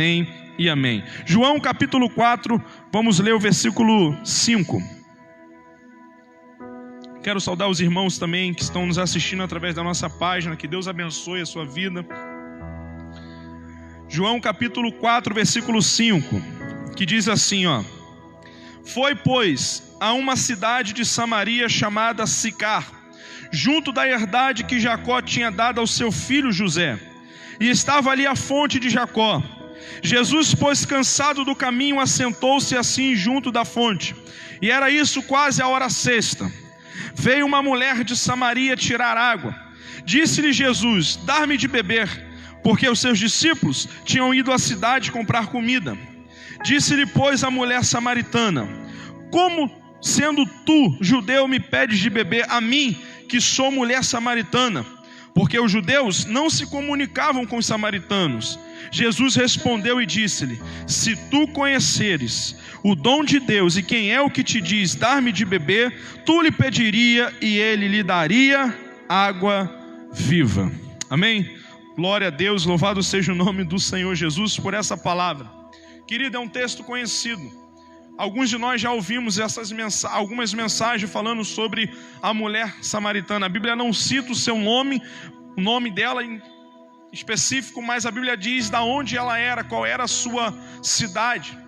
Amém e amém. João capítulo 4, vamos ler o versículo 5. Quero saudar os irmãos também que estão nos assistindo através da nossa página. Que Deus abençoe a sua vida. João capítulo 4, versículo 5, que diz assim, Foi, pois, a uma cidade de Samaria chamada Sicar, junto da herdade que Jacó tinha dado ao seu filho José, e estava ali a fonte de Jacó. Jesus, pois, cansado do caminho, assentou-se assim junto da fonte, e era isso quase a hora sexta. Veio uma mulher de Samaria tirar água. Disse-lhe Jesus: Dar-me de beber, porque os seus discípulos tinham ido à cidade comprar comida. Disse-lhe, pois, a mulher samaritana: Como, sendo tu, judeu, me pedes de beber a mim, que sou mulher samaritana? Porque os judeus não se comunicavam com os samaritanos. Jesus respondeu e disse-lhe: Se tu conheceres o dom de Deus e quem é o que te diz dar-me de beber, tu lhe pediria e ele lhe daria água viva. Amém? Glória a Deus, louvado seja o nome do Senhor Jesus por essa palavra. Querido, é um texto conhecido. Alguns de nós já ouvimos algumas mensagens falando sobre a mulher samaritana. A Bíblia não cita o seu nome, o nome dela em específico, mas a Bíblia diz da onde ela era, qual era a sua cidade.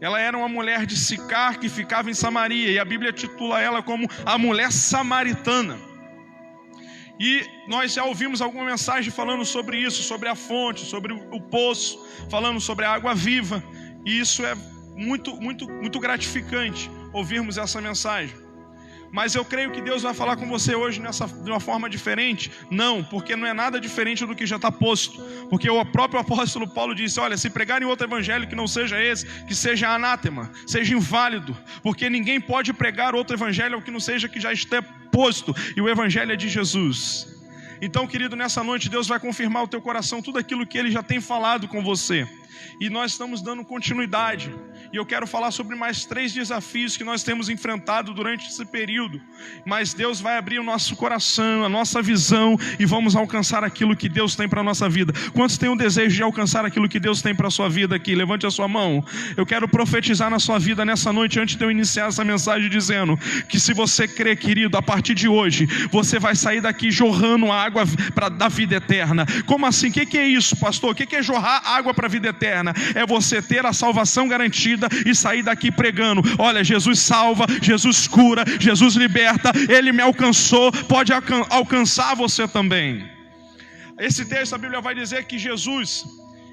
Ela era uma mulher de Sicar que ficava em Samaria, e a Bíblia titula ela como a mulher samaritana. E nós já ouvimos alguma mensagem falando sobre isso, sobre a fonte, sobre o poço, falando sobre a água viva, e isso é muito gratificante ouvirmos essa mensagem. Mas eu creio que Deus vai falar com você hoje de uma forma diferente. Não, porque não é nada diferente do que já está posto. Porque o próprio apóstolo Paulo disse: olha, se pregarem outro evangelho que não seja esse, que seja anátema, seja inválido. Porque ninguém pode pregar outro evangelho que não seja que já esteja posto. E o evangelho é de Jesus. Então, querido, nessa noite Deus vai confirmar o teu coração tudo aquilo que Ele já tem falado com você. E nós estamos dando continuidade. E eu quero falar sobre mais 3 desafios que nós temos enfrentado durante esse período. Mas Deus vai abrir o nosso coração, a nossa visão, e vamos alcançar aquilo que Deus tem para a nossa vida. Quantos têm o desejo de alcançar aquilo que Deus tem para a sua vida aqui? Levante a sua mão. Eu quero profetizar na sua vida nessa noite, antes de eu iniciar essa mensagem, dizendo que se você crê, querido, a partir de hoje, você vai sair daqui jorrando água da vida eterna. Como assim? O que é isso, pastor? O que é jorrar água para a vida eterna? É você ter a salvação garantida e sair daqui pregando: olha, Jesus salva, Jesus cura, Jesus liberta, Ele me alcançou, pode alcançar você também. Esse texto, a Bíblia vai dizer que Jesus,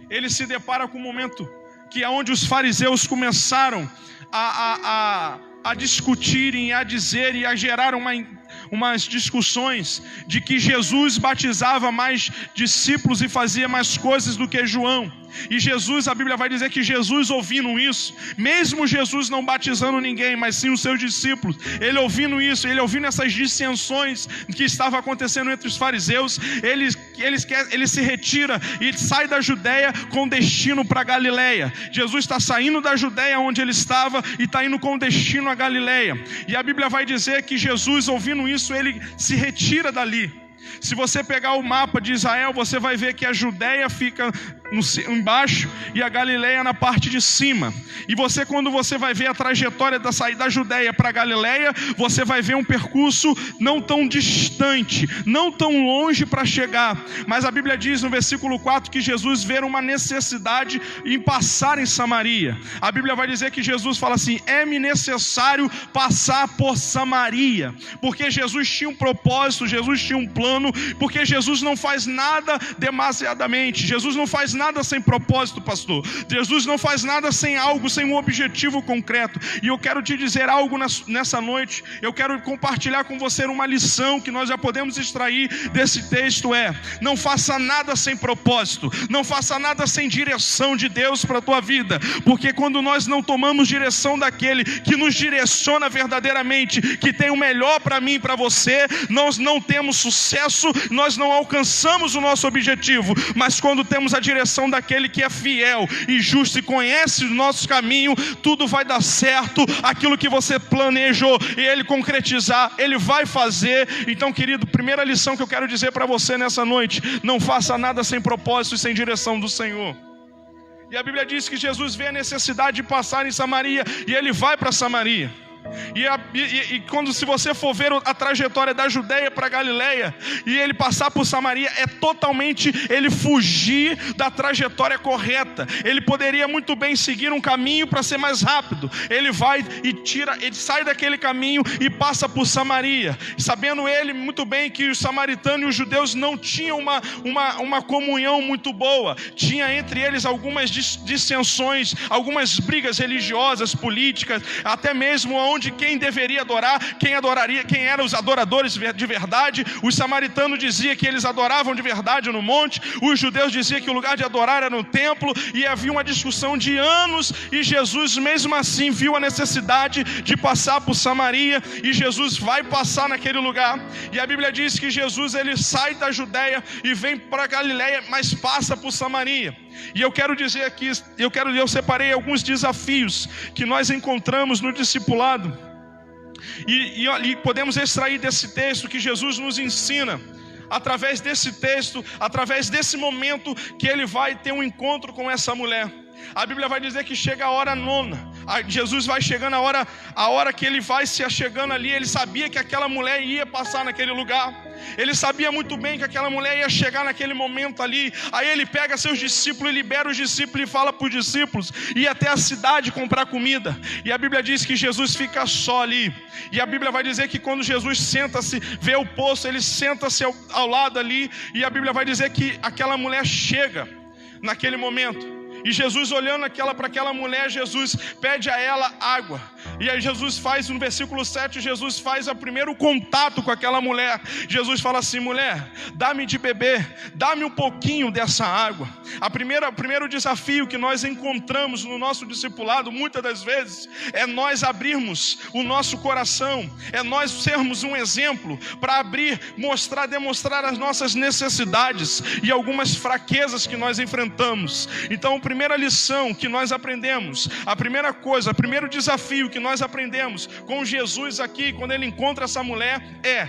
Ele se depara com um momento que é onde os fariseus começaram a discutirem, a dizer e a gerar umas discussões de que Jesus batizava mais discípulos e fazia mais coisas do que João. E Jesus, a Bíblia vai dizer que Jesus, ouvindo isso, mesmo Jesus não batizando ninguém, mas sim os seus discípulos, ele ouvindo isso, ele ouvindo essas dissensões que estavam acontecendo entre os fariseus, ele se retira e sai da Judeia com destino para Galileia. Jesus está saindo da Judeia onde ele estava e está indo com destino a Galileia. E a Bíblia vai dizer que Jesus, ouvindo isso, ele se retira dali. Se você pegar o mapa de Israel, você vai ver que a Judeia fica embaixo e a Galileia na parte de cima. E quando você vai ver a trajetória da saída da Judeia para Galileia, você vai ver um percurso não tão distante, não tão longe para chegar. Mas a Bíblia diz no versículo 4 que Jesus vê uma necessidade em passar em Samaria. A Bíblia vai dizer que Jesus fala assim: é-me necessário passar por Samaria. Porque Jesus tinha um propósito, Jesus tinha um plano, porque Jesus não faz nada demasiadamente. Jesus não faz nada sem propósito, pastor. Jesus não faz nada sem algo, sem um objetivo concreto. E eu quero te dizer algo nessa noite. Eu quero compartilhar com você uma lição que nós já podemos extrair desse texto: não faça nada sem propósito, não faça nada sem direção de Deus para a tua vida. Porque quando nós não tomamos direção daquele que nos direciona verdadeiramente, que tem o melhor para mim e para você, nós não temos sucesso, nós não alcançamos o nosso objetivo. Mas quando temos a direção daquele que é fiel e justo e conhece o nosso caminho, tudo vai dar certo. Aquilo que você planejou e Ele concretizar, Ele vai fazer. Então, querido, primeira lição que eu quero dizer para você nessa noite: não faça nada sem propósito e sem direção do Senhor. E a Bíblia diz que Jesus vê a necessidade de passar em Samaria, e ele vai para Samaria. Quando, se você for ver a trajetória da Judeia para Galileia, e ele passar por Samaria, é totalmente ele fugir da trajetória correta. Ele poderia muito bem seguir um caminho para ser mais rápido. Ele vai e ele sai daquele caminho e passa por Samaria, sabendo ele muito bem que os samaritanos e os judeus não tinham uma comunhão muito boa. Tinha entre eles algumas dissensões, algumas brigas religiosas, políticas, até mesmo onde quem deveria adorar, quem adoraria, quem eram os adoradores de verdade. Os samaritanos diziam que eles adoravam de verdade no monte, os judeus diziam que o lugar de adorar era no templo, e havia uma discussão de anos, e Jesus mesmo assim viu a necessidade de passar por Samaria, e Jesus vai passar naquele lugar. E a Bíblia diz que Jesus ele sai da Judeia e vem para Galileia, mas passa por Samaria. E eu quero dizer aqui, eu separei alguns desafios que nós encontramos no discipulado, e podemos extrair desse texto que Jesus nos ensina. Através desse texto, através desse momento que ele vai ter um encontro com essa mulher. A Bíblia vai dizer que chega a hora nona. Jesus vai chegando a hora que ele vai se achegando ali. Ele sabia que aquela mulher ia passar naquele lugar. Ele sabia muito bem que aquela mulher ia chegar naquele momento ali. Aí ele pega seus discípulos e libera os discípulos e fala para os discípulos ir até a cidade comprar comida. E a Bíblia diz que Jesus fica só ali. E a Bíblia vai dizer que quando Jesus senta-se, vê o poço, ele senta-se ao lado ali. E a Bíblia vai dizer que aquela mulher chega naquele momento. E Jesus olhando para aquela mulher, Jesus pede a ela água. E aí Jesus faz, no versículo 7, Jesus faz o primeiro contato com aquela mulher. Jesus fala assim: mulher, dá-me de beber, dá-me um pouquinho dessa água. O primeiro desafio que nós encontramos no nosso discipulado, muitas das vezes, é nós abrirmos o nosso coração, é nós sermos um exemplo para abrir, demonstrar as nossas necessidades e algumas fraquezas que nós enfrentamos. Então, a primeira lição que nós aprendemos, o primeiro desafio que nós aprendemos com Jesus aqui, quando ele encontra essa mulher, é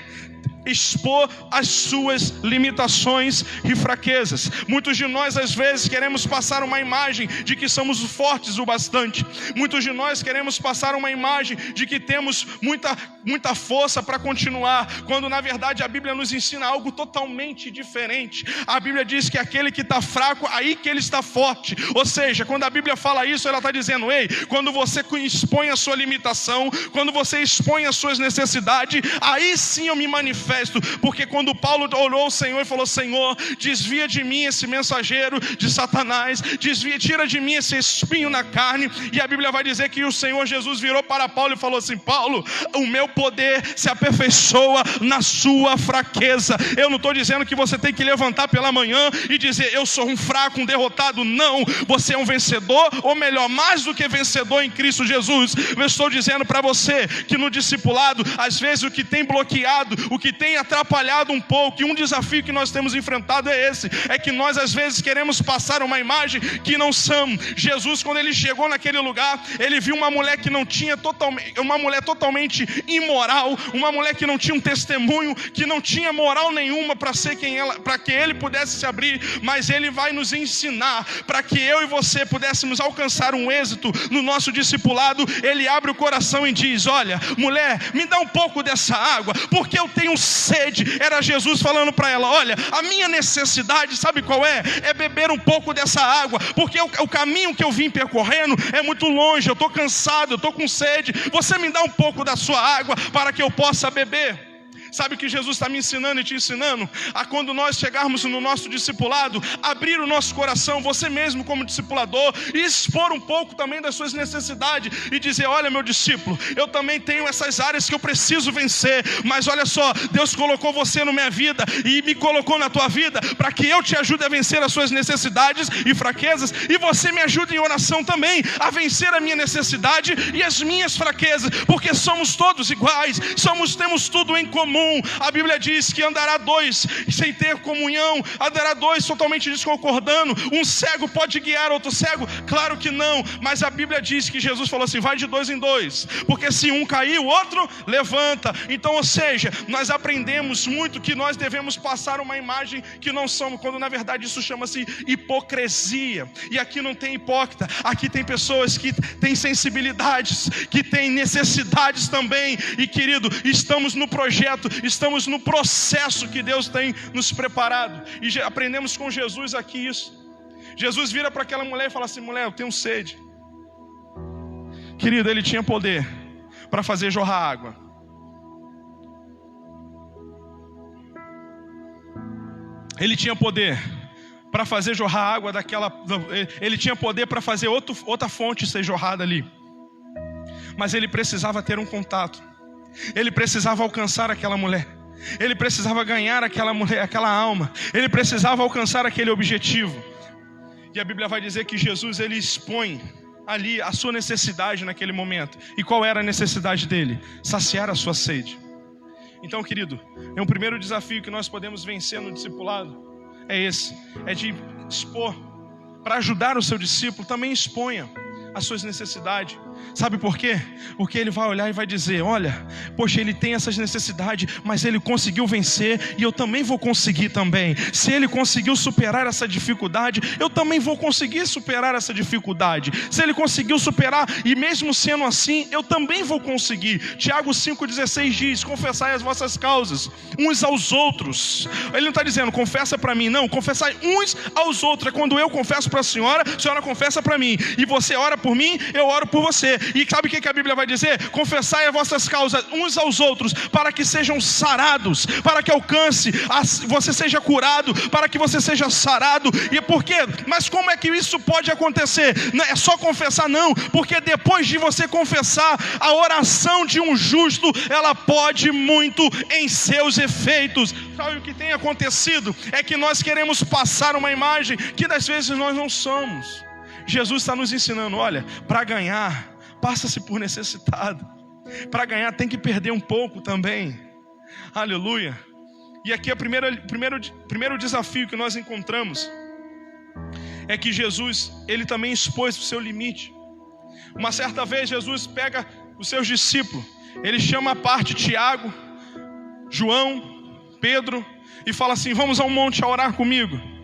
expor as suas limitações e fraquezas. Muitos de nós às vezes queremos passar uma imagem de que somos fortes o bastante. Muitos de nós queremos passar uma imagem de que temos muita força para continuar, quando na verdade a Bíblia nos ensina algo totalmente diferente. A Bíblia diz que aquele que está fraco, aí que ele está forte. Ou seja, quando a Bíblia fala isso, ela está dizendo: ei, quando você expõe a sua limitação, quando você expõe as suas necessidades, aí sim eu me manifesto. Porque quando Paulo orou ao Senhor e falou: Senhor, desvia de mim esse mensageiro de Satanás, tira de mim esse espinho na carne. E a Bíblia vai dizer que o Senhor Jesus virou para Paulo e falou assim: Paulo, o meu poder se aperfeiçoa na sua fraqueza. Eu não estou dizendo que você tem que levantar pela manhã e dizer: eu sou um fraco, um derrotado. Não, você é um vencedor, ou melhor, mais do que vencedor em Cristo Jesus. Eu estou dizendo para você que no discipulado, às vezes o que tem bloqueado, o que tem atrapalhado um pouco, e um desafio que nós temos enfrentado é esse, é que nós às vezes queremos passar uma imagem que não somos. Jesus, quando ele chegou naquele lugar, ele viu uma mulher que não tinha uma mulher totalmente imoral, uma mulher que não tinha um testemunho, que não tinha moral nenhuma para ser quem ela, para que ele pudesse se abrir. Mas ele vai nos ensinar para que eu e você pudéssemos alcançar um êxito no nosso discipulado. Ele abre o coração e diz: olha, mulher, me dá um pouco dessa água, porque eu tenho sede. Era Jesus falando para ela: olha, a minha necessidade, sabe qual é? É beber um pouco dessa água, porque o caminho que eu vim percorrendo é muito longe, eu estou cansado, eu estou com sede. Você me dá um pouco da sua água para que eu possa beber. Sabe o que Jesus está me ensinando e te ensinando? A quando nós chegarmos no nosso discipulado, abrir o nosso coração, você mesmo como discipulador, e expor um pouco também das suas necessidades, e dizer: olha, meu discípulo, eu também tenho essas áreas que eu preciso vencer, mas olha só, Deus colocou você na minha vida, e me colocou na tua vida, para que eu te ajude a vencer as suas necessidades e fraquezas, e você me ajude em oração também, a vencer a minha necessidade e as minhas fraquezas, porque somos todos iguais, temos tudo em comum. um. A Bíblia diz que andará dois sem ter comunhão, andará dois totalmente desconcordando. Um cego pode guiar outro cego? Claro que não, mas a Bíblia diz que Jesus falou assim: vai de dois em dois, porque se um cair, o outro levanta. Então, ou seja, nós aprendemos muito que nós devemos passar uma imagem que não somos, quando na verdade isso chama-se hipocrisia. E aqui não tem hipócrita, aqui tem pessoas que têm sensibilidades, que têm necessidades também. E querido, estamos no projeto, estamos no processo que Deus tem nos preparado. E aprendemos com Jesus aqui isso. Jesus vira para aquela mulher e fala assim: mulher, eu tenho sede. Querido, ele tinha poder para fazer jorrar água. Ele tinha poder para fazer jorrar água daquela. Ele tinha poder para fazer outra fonte ser jorrada ali. Mas ele precisava ter um contato. Ele precisava alcançar aquela mulher. Ele precisava ganhar aquela mulher, aquela alma. Ele precisava alcançar aquele objetivo. E a Bíblia vai dizer que Jesus, ele expõe ali a sua necessidade naquele momento. E qual era a necessidade dele? Saciar a sua sede. Então, querido, é um primeiro desafio que nós podemos vencer no discipulado. É esse, é de expor. Para ajudar o seu discípulo, também exponha as suas necessidades. Sabe por quê? Porque ele vai olhar e vai dizer: olha, poxa, ele tem essas necessidades, mas ele conseguiu vencer, e eu também vou conseguir também. Se ele conseguiu superar essa dificuldade, eu também vou conseguir superar essa dificuldade. Se ele conseguiu superar, e mesmo sendo assim, eu também vou conseguir. Tiago 5,16 diz: confessai as vossas causas uns aos outros. Ele não está dizendo confessa para mim, não, confessai uns aos outros. É quando eu confesso para a senhora confessa para mim, e você ora por mim, eu oro por você. E sabe o que a Bíblia vai dizer? Confessai as vossas causas uns aos outros, para que sejam sarados, para que alcance, você seja curado, para que você seja sarado. E por quê? Mas como é que isso pode acontecer? Não é só confessar, não, porque depois de você confessar, a oração de um justo, ela pode muito em seus efeitos. Sabe o que tem acontecido? É que nós queremos passar uma imagem que das vezes nós não somos. Jesus está nos ensinando: olha, para ganhar, passa-se por necessitado. Para ganhar tem que perder um pouco também. Aleluia. E aqui o primeiro desafio que nós encontramos é que Jesus, ele também expôs o seu limite. Uma certa vez Jesus pega os seus discípulos, ele chama à parte Tiago, João, Pedro, e fala assim: vamos ao monte a orar comigo.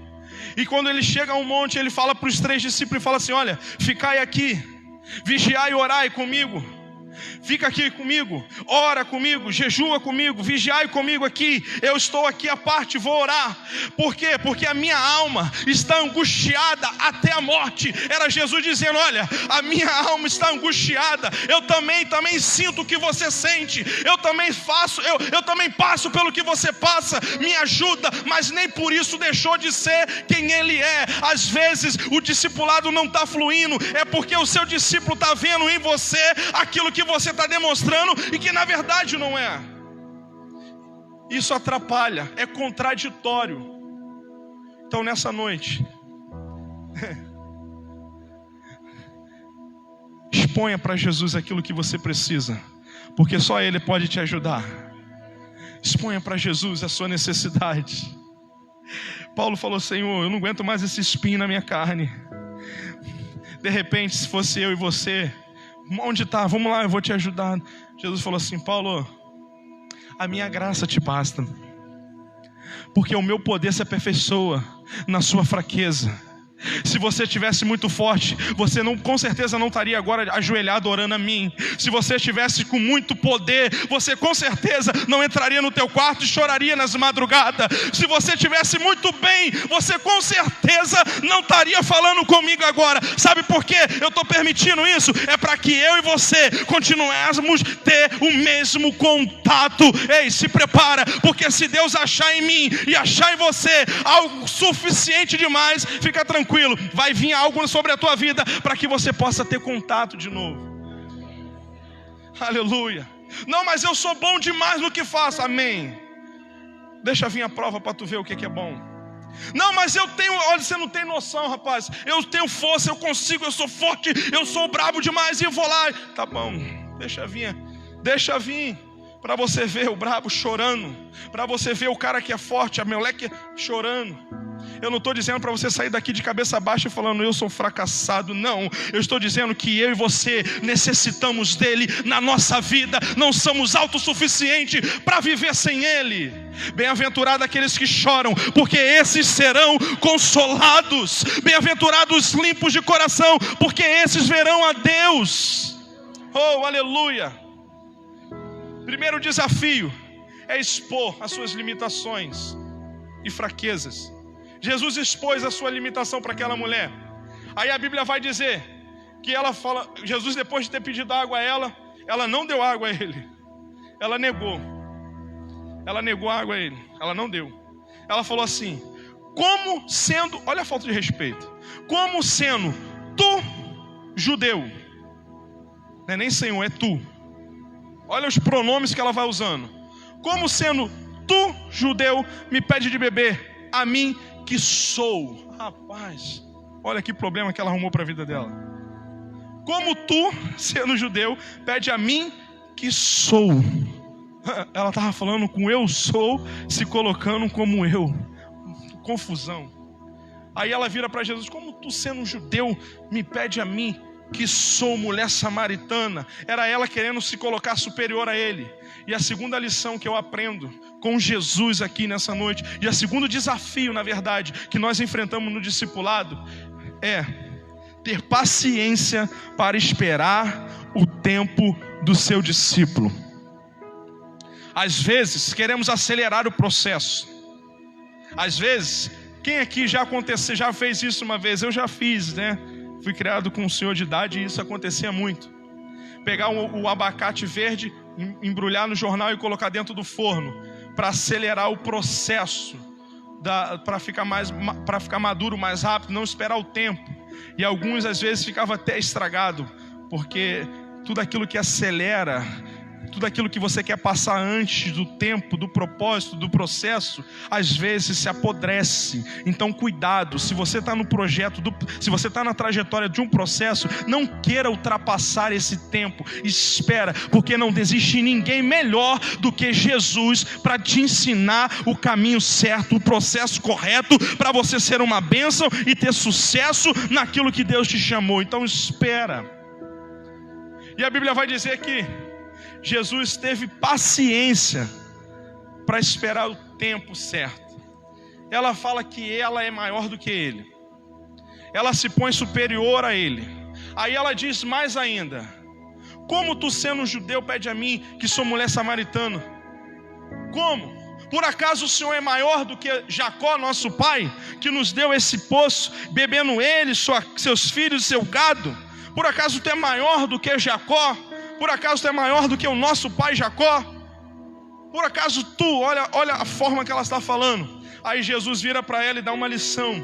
E quando ele chega ao monte, ele fala para os 3 discípulos e fala assim: olha, ficai aqui, vigiai e orai comigo. Fica aqui comigo, ora comigo, jejua comigo, vigiai comigo aqui. Eu estou aqui à parte, vou orar. Por quê? Porque a minha alma está angustiada até a morte. Era Jesus dizendo: olha, a minha alma está angustiada. Eu também sinto o que você sente. Eu também passo pelo que você passa. Me ajuda, mas nem por isso deixou de ser quem ele é. Às vezes o discipulado não está fluindo, é porque o seu discípulo está vendo em você aquilo que você está demonstrando e que na verdade não é. Isso atrapalha, é contraditório. Então nessa noite, exponha para Jesus aquilo que você precisa, porque só Ele pode te ajudar. Exponha para Jesus a sua necessidade. Paulo falou: Senhor, eu não aguento mais esse espinho na minha carne. De repente, se fosse eu e você, onde está? Vamos lá, eu vou te ajudar. Jesus falou assim: Paulo, a minha graça te basta, porque o meu poder se aperfeiçoa na sua fraqueza. Se você estivesse muito forte, você com certeza não estaria agora ajoelhado orando a mim. Se você estivesse com muito poder, você com certeza não entraria no teu quarto e choraria nas madrugadas. Se você estivesse muito bem, você com certeza não estaria falando comigo agora. Sabe por quê? Eu estou permitindo isso? É para que eu e você continuemos ter o mesmo contato. Ei, se prepara, porque se Deus achar em mim e achar em você algo suficiente demais, fica tranquilo, vai vir algo sobre a tua vida para que você possa ter contato de novo. Aleluia. Não, mas eu sou bom demais no que faço. Amém. Deixa vir a prova para tu ver o que é bom. Não, mas eu tenho, olha, você não tem noção, rapaz. Eu tenho força, eu consigo, eu sou forte, eu sou brabo demais e eu vou lá. Tá bom, deixa vir. para você ver o brabo chorando, para você ver o cara que é forte, a moleque chorando. Eu não estou dizendo para você sair daqui de cabeça baixa falando eu sou fracassado, não. Eu estou dizendo que eu e você necessitamos dele na nossa vida, não somos autossuficientes para viver sem ele. Bem-aventurados aqueles que choram, porque esses serão consolados. Bem-aventurados limpos de coração, porque esses verão a Deus. Oh, aleluia. Primeiro desafio é expor as suas limitações e fraquezas. Jesus expôs a sua limitação para aquela mulher. Aí a Bíblia vai dizer que ela fala, Jesus, depois de ter pedido água a ela não deu água a ele. Ela negou. Ela negou a água a ele. Ela não deu. Ela falou assim: como sendo, olha a falta de respeito, como sendo tu judeu, não é nem Senhor, é tu. Olha os pronomes que ela vai usando. Como sendo tu judeu, me pede de beber, a mim que sou. Rapaz, olha que problema que ela arrumou para a vida dela. Como tu, sendo judeu, pede a mim que sou. Ela estava falando com eu sou, se colocando como eu. Confusão. Aí ela vira para Jesus: como tu, sendo um judeu, me pede a mim que sou mulher samaritana? Era ela querendo se colocar superior a ele. E a segunda lição que eu aprendo com Jesus aqui nessa noite, e o segundo desafio, na verdade, que nós enfrentamos no discipulado, é ter paciência para esperar o tempo do seu discípulo. Às vezes queremos acelerar o processo. Às vezes, quem aqui já fez isso uma vez? Eu já fiz, né? Fui criado com um senhor de idade e isso acontecia muito. Pegar o abacate verde, embrulhar no jornal e colocar dentro do forno, para acelerar o processo, para ficar maduro mais rápido, não esperar o tempo. E alguns às vezes ficavam até estragado, porque tudo aquilo que acelera, tudo aquilo que você quer passar antes do tempo, do propósito, do processo, às vezes se apodrece. Então cuidado, se você está no projeto, se você está na trajetória de um processo, não queira ultrapassar esse tempo. Espera, porque não existe ninguém melhor do que Jesus para te ensinar o caminho certo, o processo correto, para você ser uma bênção e ter sucesso naquilo que Deus te chamou. Então espera. E a Bíblia vai dizer que Jesus teve paciência para esperar o tempo certo. Ela fala que ela é maior do que ele. Ela se põe superior a ele. Aí ela diz mais ainda: como tu, sendo um judeu, pede a mim que sou mulher samaritana? Como? Por acaso o Senhor é maior do que Jacó, nosso pai, que nos deu esse poço, bebendo ele, seus filhos e seu gado? Por acaso tu é maior do que Jacó? Por acaso tu é maior do que o nosso pai Jacó? Por acaso tu, olha a forma que ela está falando. Aí Jesus vira para ela e dá uma lição.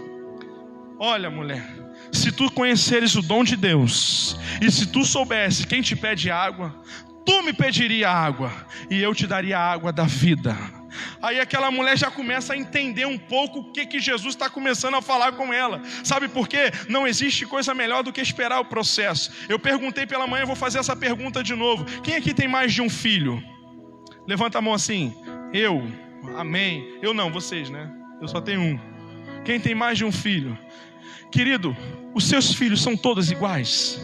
Olha, mulher, se tu conheceres o dom de Deus, e se tu soubesse quem te pede água, tu me pediria água, e eu te daria a água da vida. Aí aquela mulher já começa a entender um pouco o que Jesus está começando a falar com ela. Sabe por quê? Não existe coisa melhor do que esperar o processo. Eu perguntei pela manhã, eu vou fazer essa pergunta de novo. Quem aqui tem mais de um filho? Levanta a mão assim. Eu, amém. Eu não, vocês, né? Eu só tenho um. Quem tem mais de um filho? Querido, os seus filhos são todos iguais?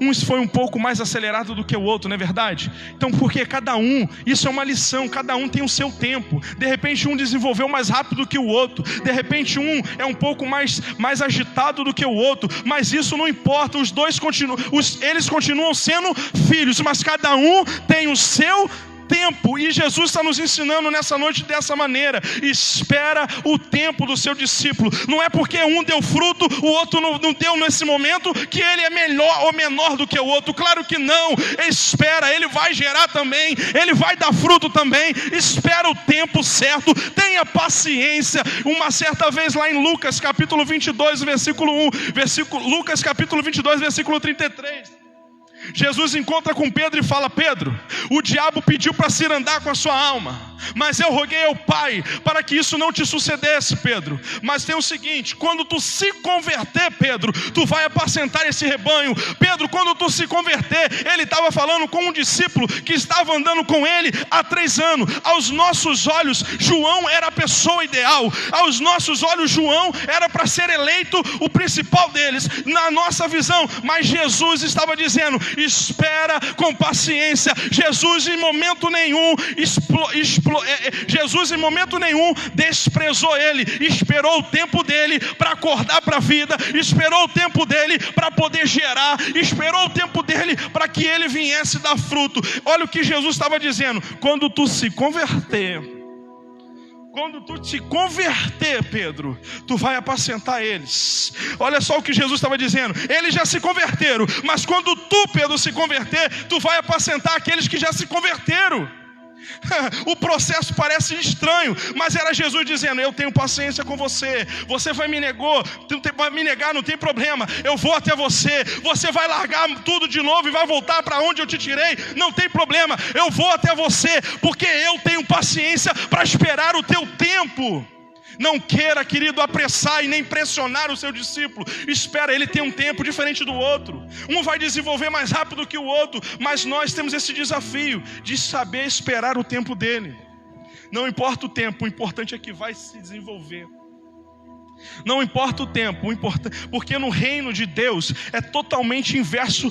Uns foi um pouco mais acelerado do que o outro, não é verdade? Então, porque cada um, isso é uma lição, cada um tem o seu tempo. De repente um desenvolveu mais rápido do que o outro. De repente um é um pouco mais agitado do que o outro. Mas isso não importa, os dois eles continuam sendo filhos, mas cada um tem o seu tempo. E Jesus está nos ensinando nessa noite dessa maneira: espera o tempo do seu discípulo. Não é porque um deu fruto, o outro não deu nesse momento, que ele é melhor ou menor do que o outro. Claro que não. Espera, ele vai gerar também, ele vai dar fruto também. Espera o tempo certo, tenha paciência. Uma certa vez lá em Lucas capítulo 22 versículo 1, Lucas capítulo 22 versículo 33, Jesus encontra com Pedro e fala: Pedro, o diabo pediu para cirandar com a sua alma. mas eu roguei ao Pai para que isso não te sucedesse, Pedro. Mas tem o seguinte: quando tu se converter, Pedro, tu vai apacentar esse rebanho. Pedro, quando tu se converter, ele estava falando com um discípulo que estava andando com ele há 3 anos. Aos nossos olhos, João era a pessoa ideal. Aos nossos olhos, João era para ser eleito o principal deles, na nossa visão. Mas Jesus estava dizendo: espera com paciência. Jesus em momento nenhum desprezou ele. Esperou o tempo dele para acordar para a vida, esperou o tempo dele para poder gerar, esperou o tempo dele para que ele viesse dar fruto. Olha o que Jesus estava dizendo: quando tu se converter, Pedro, tu vai apacentar eles. Olha só o que Jesus estava dizendo: eles já se converteram, mas quando tu, Pedro, se converter, tu vai apacentar aqueles que já se converteram. O processo parece estranho, mas era Jesus dizendo: eu tenho paciência com você. Você vai me negar, não tem problema. Eu vou até você. Você vai largar tudo de novo e vai voltar para onde eu te tirei, não tem problema. Eu vou até você, porque eu tenho paciência para esperar o teu tempo. Não queira, querido, apressar e nem pressionar o seu discípulo. Espera, ele tem um tempo diferente do outro. Um vai desenvolver mais rápido que o outro, mas nós temos esse desafio de saber esperar o tempo dele. Não importa o tempo, o importante é que vai se desenvolver. Não importa o tempo, porque no reino de Deus é totalmente inverso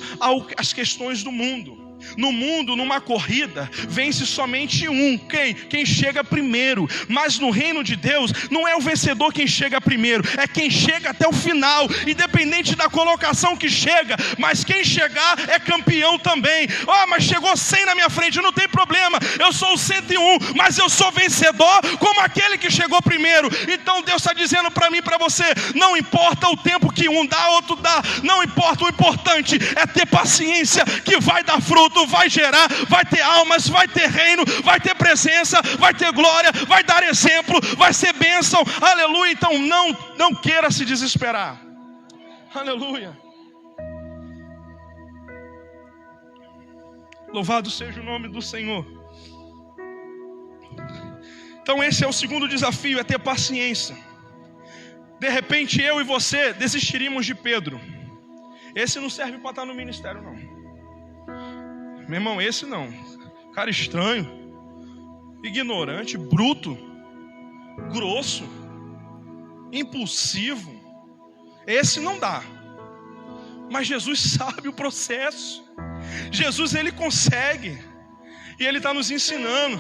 às questões do mundo. No mundo, numa corrida, vence somente um. Quem chega primeiro. Mas no reino de Deus, não é o vencedor quem chega primeiro, é quem chega até o final, independente da colocação que chega. Mas quem chegar é campeão também. Mas chegou 100 na minha frente, não tem problema. Eu sou o 101, mas eu sou vencedor como aquele que chegou primeiro. Então Deus está dizendo para mim e para você: não importa o tempo que um dá, outro dá, não importa, o importante é ter paciência, que vai dar fruto, vai gerar, vai ter almas, vai ter reino, vai ter presença, vai ter glória, vai dar exemplo, vai ser bênção. Aleluia. Então não queira se desesperar. Aleluia. Louvado seja o nome do Senhor. Então esse é o segundo desafio, é ter paciência. De repente eu e você desistiríamos de Pedro. Esse não serve para estar no ministério, não. Meu irmão, esse não. Cara estranho, ignorante, bruto, grosso, impulsivo. Esse não dá. Mas Jesus sabe o processo. Jesus, ele consegue. E ele está nos ensinando.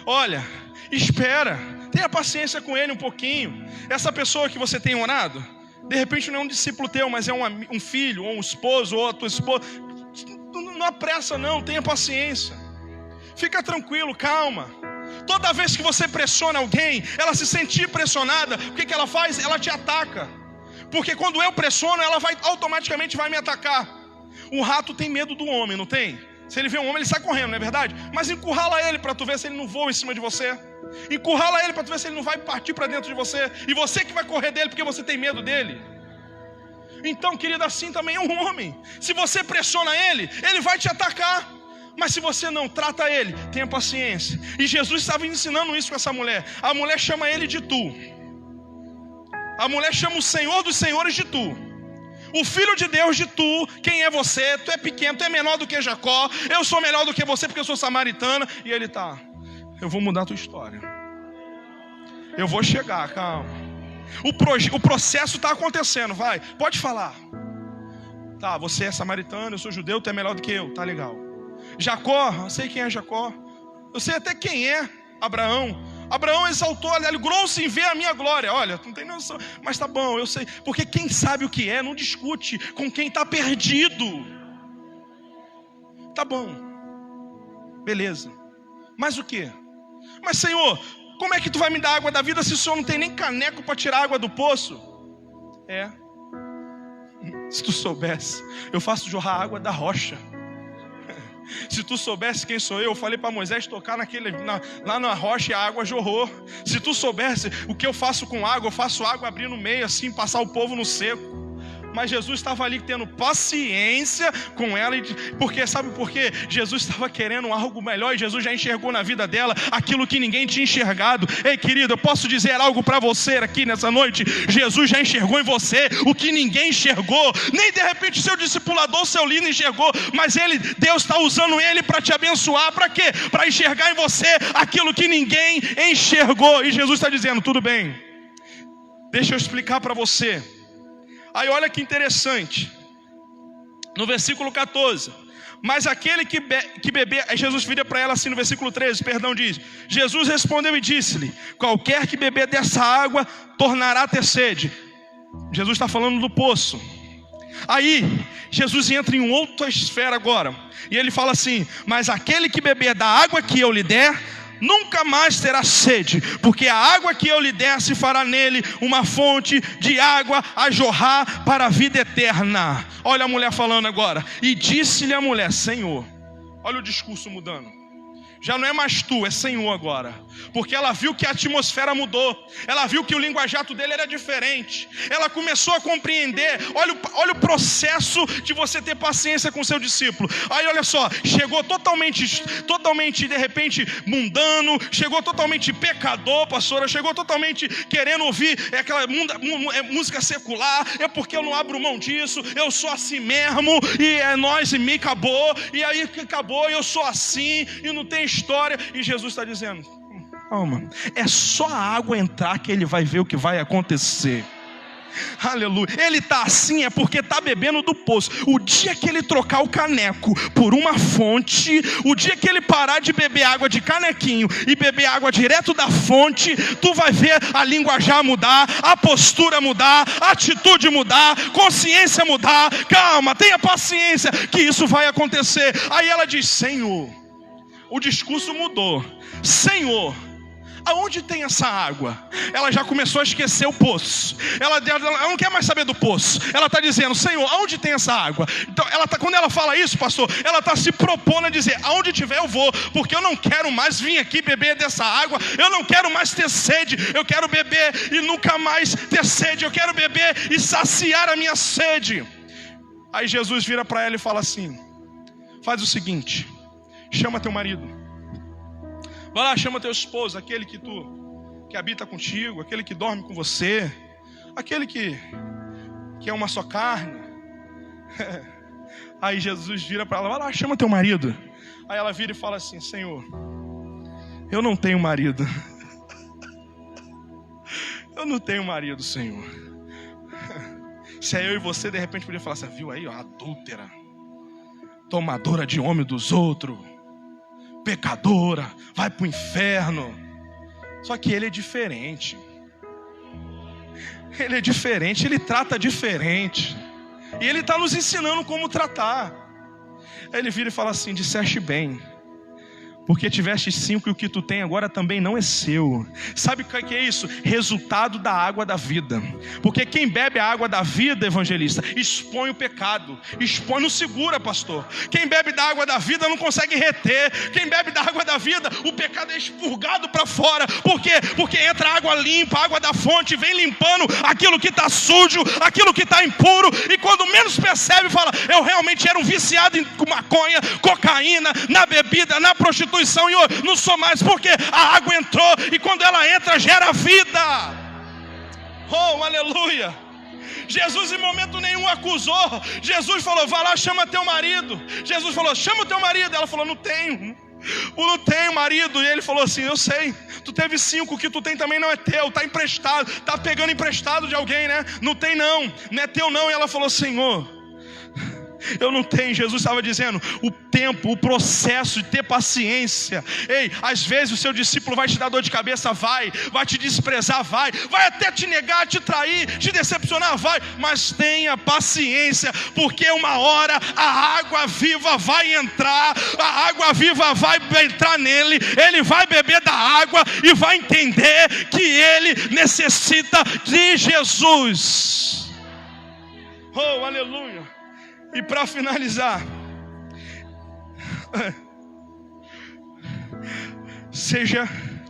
Olha, espera, tenha paciência com ele um pouquinho. Essa pessoa que você tem orado, de repente não é um discípulo teu, mas é um filho, ou um esposo, ou a tua esposa. Não apressa não, tenha paciência. Fica tranquilo, calma. Toda vez que você pressiona alguém, ela se sentir pressionada, o que ela faz? Ela te ataca. Porque quando eu pressiono, ela automaticamente vai me atacar. O rato tem medo do homem, não tem? Se ele vê um homem, ele sai correndo, não é verdade? Mas encurrala ele para tu ver se ele não voa em cima de você. Encurrala ele para tu ver se ele não vai partir para dentro de você. E você que vai correr dele porque você tem medo dele. Então, querido, assim também é um homem. Se você pressiona ele, ele vai te atacar. Mas se você não trata ele, tenha paciência. E Jesus estava ensinando isso com essa mulher. A mulher chama ele de tu. A mulher chama o Senhor dos senhores de tu. O Filho de Deus de tu. Quem é você? Tu é pequeno, tu é menor do que Jacó. Eu sou melhor do que você porque eu sou samaritana. E ele tá: eu vou mudar a tua história. Eu vou chegar, calma. O processo está acontecendo, vai, pode falar. Tá, você é samaritano, eu sou judeu, tu é melhor do que eu, tá legal. Jacó, eu sei quem é Jacó. Eu sei até quem é Abraão. Abraão exaltou, alegrou-se em ver a minha glória. Olha, tu não tem noção, mas tá bom, eu sei. Porque quem sabe o que é, não discute com quem está perdido. Tá bom, beleza. Mas o que? Mas Senhor, como é que tu vai me dar água da vida se o Senhor não tem nem caneco para tirar água do poço? Se tu soubesse, eu faço jorrar água da rocha. Se tu soubesse quem sou eu falei para Moisés tocar lá na rocha e a água jorrou. Se tu soubesse o que eu faço com água, eu faço água abrir no meio assim, passar o povo no seco. Mas Jesus estava ali tendo paciência com ela, porque sabe por quê? Jesus estava querendo algo melhor e Jesus já enxergou na vida dela aquilo que ninguém tinha enxergado. Ei, querido, eu posso dizer algo para você aqui nessa noite? Jesus já enxergou em você o que ninguém enxergou, nem de repente seu discipulador, seu líder enxergou, mas Deus está usando ele para te abençoar. Para quê? Para enxergar em você aquilo que ninguém enxergou. E Jesus está dizendo: tudo bem, deixa eu explicar para você. Aí olha que interessante, no versículo 14: mas aquele que beber, aí Jesus vira para ela assim no versículo 13, perdão, diz: Jesus respondeu e disse-lhe: qualquer que beber dessa água tornará a ter sede. Jesus está falando do poço. Aí Jesus entra em outra esfera agora, e ele fala assim: mas aquele que beber da água que eu lhe der nunca mais terá sede, porque a água que eu lhe der se fará nele uma fonte de água a jorrar para a vida eterna. Olha a mulher falando agora: e disse-lhe a mulher: Senhor. Olha o discurso mudando. Já não é mais tu, é Senhor agora. Porque ela viu que a atmosfera mudou. Ela viu que o linguajato dele era diferente. Ela começou a compreender. Olha o processo de você ter paciência com seu discípulo. Aí olha só, chegou totalmente de repente mundano. Chegou totalmente pecador, pastora. Chegou totalmente querendo ouvir aquela música secular. É porque eu não abro mão disso. Eu sou assim mesmo. E é nós e me acabou. E aí que acabou, eu sou assim. E não tem história. E Jesus está dizendo: calma, é só a água entrar que ele vai ver o que vai acontecer. Aleluia. Ele está assim é porque está bebendo do poço. O dia que ele trocar o caneco por uma fonte, o dia que ele parar de beber água de canequinho e beber água direto da fonte, tu vai ver a linguajar mudar, a postura mudar, a atitude mudar, consciência mudar. Calma, tenha paciência que isso vai acontecer. Aí ela diz: Senhor. O discurso mudou. Senhor, aonde tem essa água? Ela já começou a esquecer o poço. Ela não quer mais saber do poço. Ela está dizendo: Senhor, aonde tem essa água? Então, quando ela fala isso, pastor, ela está se propondo a dizer: aonde tiver eu vou, porque eu não quero mais vir aqui beber dessa água. Eu não quero mais ter sede. Eu quero beber e nunca mais ter sede. Eu quero beber e saciar a minha sede. Aí Jesus vira para ela e fala assim: faz o seguinte, chama teu marido. Vai lá, chama teu esposo, aquele que habita contigo, aquele que dorme com você, aquele que é uma só carne. Aí Jesus vira para ela: vai lá, chama teu marido. Aí ela vira e fala assim: Senhor, eu não tenho marido. Eu não tenho marido, Senhor. Se é eu e você, de repente podia falar assim: viu aí, ó, adúltera, tomadora de homem dos outros, pecadora, vai para o inferno. Só que ele é diferente. Ele é diferente, ele trata diferente. E ele está nos ensinando como tratar. Aí ele vira e fala assim: disseste bem, porque tiveste 5 e o que tu tem agora também não é seu. Sabe o que é isso? Resultado da água da vida. Porque quem bebe a água da vida, evangelista, expõe o pecado. Expõe, não segura, pastor. Quem bebe da água da vida não consegue reter. Quem bebe da água da vida, o pecado é expurgado para fora. Por quê? Porque entra água limpa, a água da fonte, vem limpando aquilo que está sujo, aquilo que está impuro. E quando menos percebe, fala: eu realmente era um viciado em maconha, cocaína, na bebida, na prostituição. E eu não sou mais, porque a água entrou, e quando ela entra gera vida. Oh, aleluia. Jesus em momento nenhum acusou. Jesus falou: vai lá, chama teu marido. Jesus falou: chama o teu marido. Ela falou: não tenho marido. E ele falou assim: eu sei, tu teve 5, o que tu tem também não é teu, está emprestado, está pegando emprestado de alguém, né? Não tem não é teu não. E ela falou: Senhor, eu não tenho. Jesus estava dizendo: o tempo, o processo de ter paciência. Ei, às vezes o seu discípulo vai te dar dor de cabeça, vai te desprezar, vai até te negar, te trair, te decepcionar, mas tenha paciência, porque uma hora a água viva vai entrar, a água viva vai entrar nele, ele vai beber da água e vai entender que ele necessita de Jesus. Oh, aleluia. E para finalizar,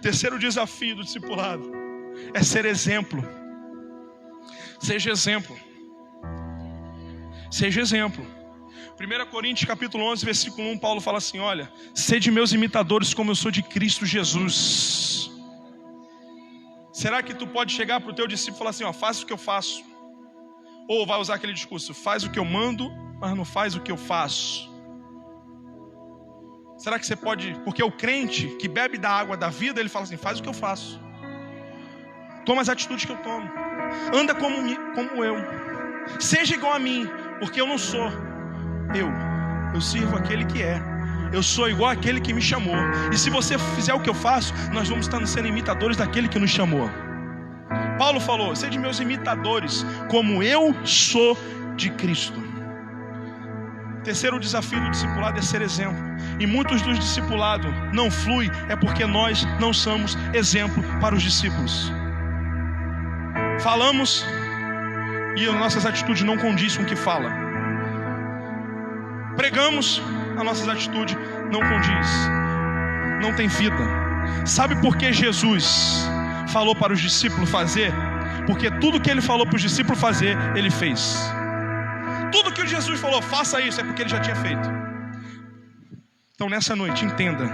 terceiro desafio do discipulado é ser exemplo. Seja exemplo. Seja exemplo. 1 Coríntios capítulo 11, versículo 1, Paulo fala assim: olha, sede meus imitadores como eu sou de Cristo Jesus. Será que tu pode chegar para o teu discípulo e falar assim, ó, faz o que eu faço? Ou vai usar aquele discurso, faz o que eu mando, mas não faz o que eu faço? Será que você pode, porque o crente que bebe da água da vida, ele fala assim, faz o que eu faço, toma as atitudes que eu tomo, anda como eu, seja igual a mim, porque eu não sou eu sirvo aquele que é, eu sou igual àquele que me chamou. E se você fizer o que eu faço, nós vamos estar sendo imitadores daquele que nos chamou. Paulo falou, sede meus imitadores, como eu sou de Cristo. Terceiro desafio do discipulado é ser exemplo. E muitos dos discipulados não fluem, é porque nós não somos exemplo para os discípulos. Falamos e as nossas atitudes não condizem com o que fala. Pregamos, as nossas atitudes não condiz, não tem vida. Sabe por que Jesus falou para os discípulos fazer? Porque tudo que ele falou para os discípulos fazer, ele fez. Tudo que Jesus falou, faça isso, é porque ele já tinha feito. Então nessa noite, entenda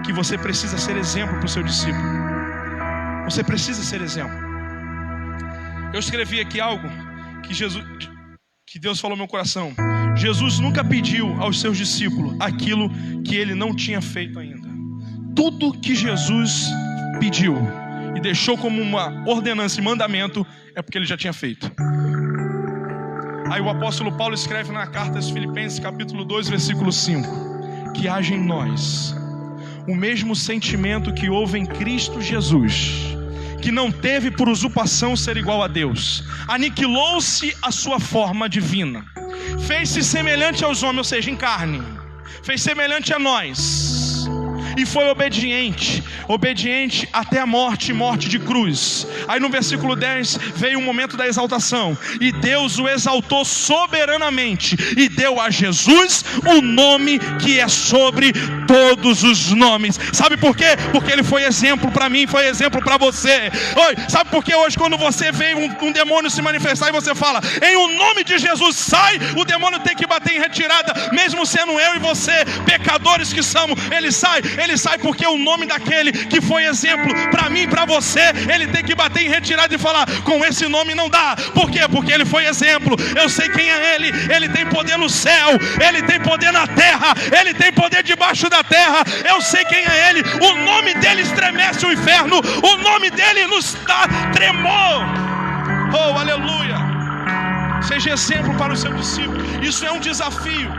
que você precisa ser exemplo para o seu discípulo. Você precisa ser exemplo. Eu escrevi aqui algo que Deus falou no meu coração. Jesus nunca pediu aos seus discípulos aquilo que ele não tinha feito ainda. Tudo que Jesus pediu e deixou como uma ordenança e mandamento é porque ele já tinha feito. Aí o apóstolo Paulo escreve na carta aos Filipenses, capítulo 2, versículo 5: que haja em nós o mesmo sentimento que houve em Cristo Jesus, que não teve por usurpação ser igual a Deus, aniquilou-se a sua forma divina, fez-se semelhante aos homens, ou seja, em carne, fez semelhante a nós, e foi obediente até a morte de cruz. Aí no versículo 10 veio o momento da exaltação, e Deus o exaltou soberanamente, e deu a Jesus o nome que é sobre todos os nomes. Sabe por quê? Porque ele foi exemplo para mim, foi exemplo para você. Oi, sabe por que hoje quando você vê um demônio se manifestar e você fala, em o nome de Jesus sai, o demônio tem que bater em retirada, mesmo sendo eu e você, pecadores que somos, ele sai porque o nome daquele que foi exemplo para mim e para você, ele tem que bater em retirada e falar, com esse nome não dá. Por quê? Porque ele foi exemplo. Eu sei quem é ele tem poder no céu, ele tem poder na terra, ele tem poder debaixo da terra. Eu sei quem é ele, o nome dele estremece o inferno, o nome dele nos dá tremor. Oh, aleluia. Seja exemplo para o seu discípulo. Isso é um desafio.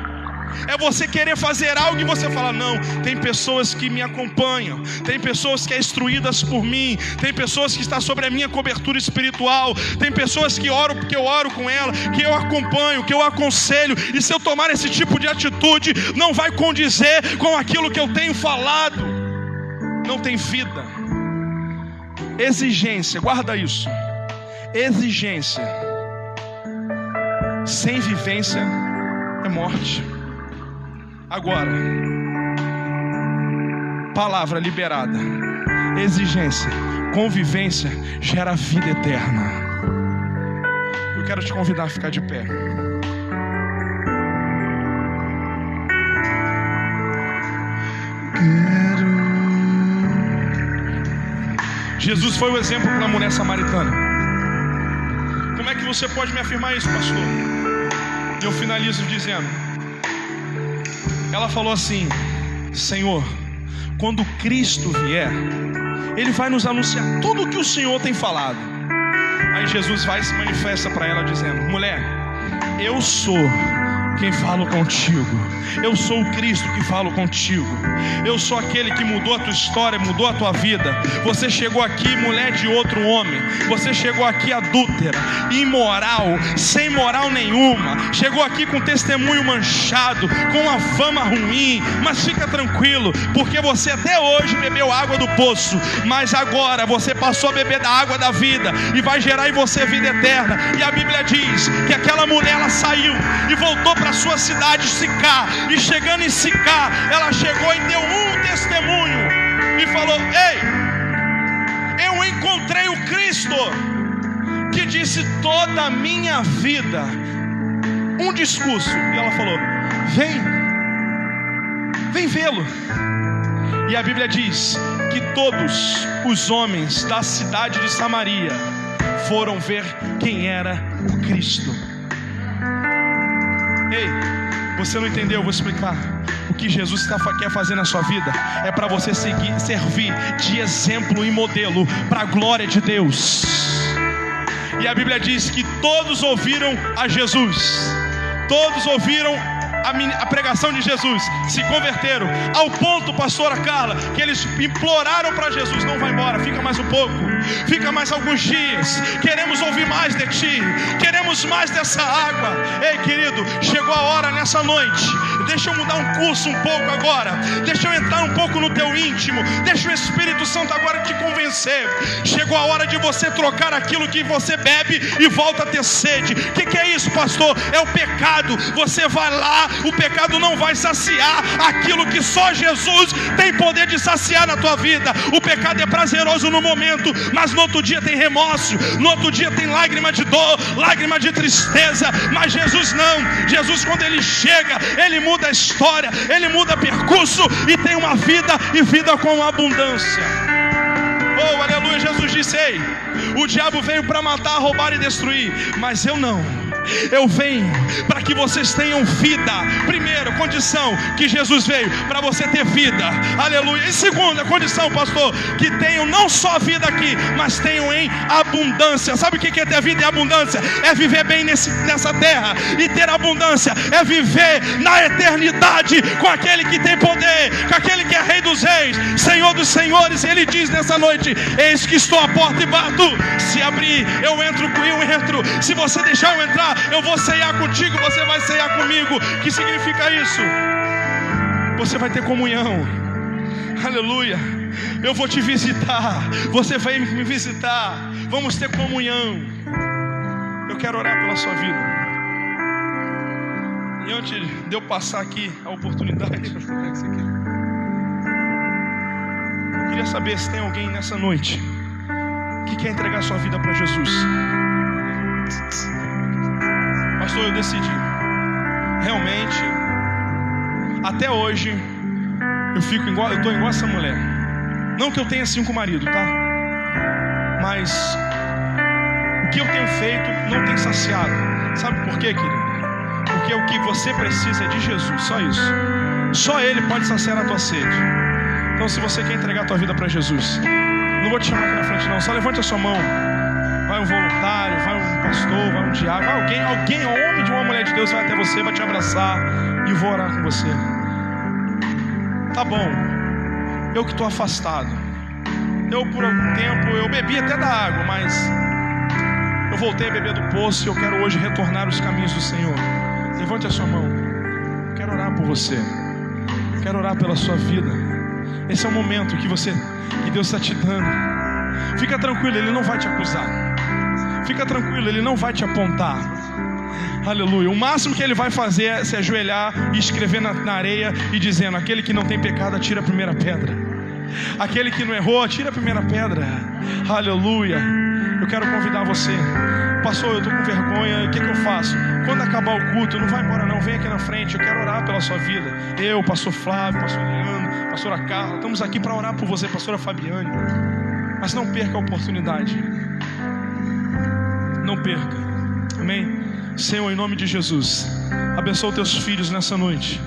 É você querer fazer algo e você fala, não, tem pessoas que me acompanham, tem pessoas que é instruídas por mim, tem pessoas que estão sobre a minha cobertura espiritual, tem pessoas que oram porque eu oro com ela, que eu acompanho, que eu aconselho, e se eu tomar esse tipo de atitude, não vai condizer com aquilo que eu tenho falado. Não tem vida. Exigência, guarda isso. Exigência sem vivência é morte. Agora, palavra liberada, exigência, convivência gera vida eterna. Eu quero te convidar a ficar de pé. Jesus foi o exemplo para a mulher samaritana. Como é que você pode me afirmar isso, pastor? E eu finalizo dizendo, ela falou assim, Senhor, quando Cristo vier, Ele vai nos anunciar tudo o que o Senhor tem falado. Aí Jesus vai e se manifesta para ela dizendo, mulher, eu sou quem falo contigo, eu sou o Cristo que falo contigo, eu sou aquele que mudou a tua história, mudou a tua vida. Você chegou aqui mulher de outro homem, você chegou aqui adúltera, imoral, sem moral nenhuma, chegou aqui com testemunho manchado, com uma fama ruim, mas fica tranquilo, porque você até hoje bebeu água do poço, mas agora você passou a beber da água da vida, e vai gerar em você vida eterna. E a Bíblia diz que aquela mulher, ela saiu e voltou para a sua cidade, Sicá, e chegando em Sicá, ela chegou e deu um testemunho e falou, ei, eu encontrei o Cristo que disse, toda a minha vida discurso. E ela falou: vem vê-lo. E a Bíblia diz que todos os homens da cidade de Samaria foram ver quem era o Cristo. Ei, você não entendeu? Eu vou explicar. O que Jesus quer fazer na sua vida é para você servir de exemplo e modelo para a glória de Deus. E a Bíblia diz que todos ouviram a Jesus, todos ouviram a pregação de Jesus, se converteram, ao ponto, pastora Carla, que eles imploraram para Jesus: não vai embora, fica mais um pouco, fica mais alguns dias, queremos ouvir mais de ti, queremos mais dessa água. Ei, querido, chegou a hora nessa noite, deixa eu mudar um curso um pouco agora, deixa eu entrar um pouco no teu íntimo, deixa o Espírito Santo agora te convencer. Chegou a hora de você trocar aquilo que você bebe e volta a ter sede. O que é isso, pastor? É o pecado. Você vai lá, o pecado não vai saciar aquilo que só Jesus tem poder de saciar na tua vida. O pecado é prazeroso no momento, mas no outro dia tem remorso, no outro dia tem lágrima de dor, lágrima de tristeza. Mas Jesus não. Jesus, quando ele chega, ele muda a história, ele muda percurso e tem uma vida, e vida com abundância. Oh, aleluia. Jesus disse: ei, o diabo veio para matar, roubar e destruir, mas eu não. Eu venho para que vocês tenham vida. Primeira condição que Jesus veio, para você ter vida. Aleluia. E segunda condição, pastor, que tenham não só vida aqui, mas tenham em abundância. Sabe o que é ter vida em abundância? É viver bem nessa terra. E ter abundância é viver na eternidade com aquele que tem poder, com aquele que é Rei dos Reis, Senhor dos Senhores. Ele diz nessa noite: eis que estou à porta e bato. Se abrir, eu entro. Se você deixar eu entrar, eu vou ceiar contigo, você vai ceiar comigo. Que significa isso? Você vai ter comunhão. Aleluia. Eu vou te visitar, você vai me visitar, vamos ter comunhão. Eu quero orar pela sua vida. E antes de eu passar aqui a oportunidade, eu queria saber se tem alguém nessa noite que quer entregar sua vida para Jesus. Pastor, eu decidi. Realmente, até hoje, eu estou igual essa mulher. Não que eu tenha 5 maridos, tá? Mas o que eu tenho feito não tem saciado. Sabe por quê, querido? Porque o que você precisa é de Jesus, só isso. Só Ele pode saciar a tua sede. Então, se você quer entregar a tua vida para Jesus, não vou te chamar aqui na frente não, só levante a sua mão. Vai um voluntário, vai um pastor, vai um diácono, vai alguém, homem de uma mulher de Deus, vai até você, vai te abraçar e vou orar com você. Tá bom, eu que estou afastado, eu por algum tempo, eu bebi até da água, mas eu voltei a beber do poço e eu quero hoje retornar os caminhos do Senhor. Levante a sua mão. Eu quero orar por você, eu quero orar pela sua vida. Esse é o momento que Deus está te dando. Fica tranquilo, Ele não vai te acusar. Fica tranquilo, Ele não vai te apontar. Aleluia. O máximo que Ele vai fazer é se ajoelhar e escrever na areia e dizendo: aquele que não tem pecado, atira a primeira pedra. Aquele que não errou, atira a primeira pedra. Aleluia. Eu quero convidar você. Pastor, eu estou com vergonha, o que eu faço? Quando acabar o culto, não vai embora não, vem aqui na frente, eu quero orar pela sua vida. Eu, pastor Flávio, pastor Leandro, pastora Carla, estamos aqui para orar por você, pastora Fabiane. Mas não perca a oportunidade. Não perca. Amém? Senhor, em nome de Jesus, abençoa os teus filhos nessa noite,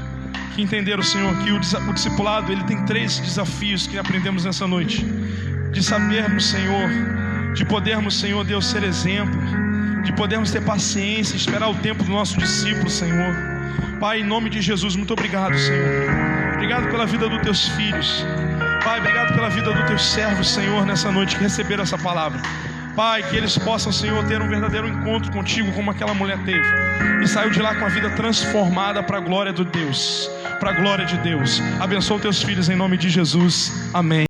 que entenderam, Senhor, que o discipulado, ele tem 3 desafios que aprendemos nessa noite. De sabermos, Senhor, de podermos, Senhor Deus, ser exemplo, de podermos ter paciência, esperar o tempo do nosso discípulo, Senhor. Pai, em nome de Jesus, muito obrigado, Senhor. Obrigado pela vida dos teus filhos. Pai, obrigado pela vida dos teus servos, Senhor, nessa noite que receberam essa palavra. Pai, que eles possam, Senhor, ter um verdadeiro encontro contigo, como aquela mulher teve, e saiu de lá com a vida transformada para a glória de Deus. Para a glória de Deus. Abençoa os teus filhos em nome de Jesus. Amém.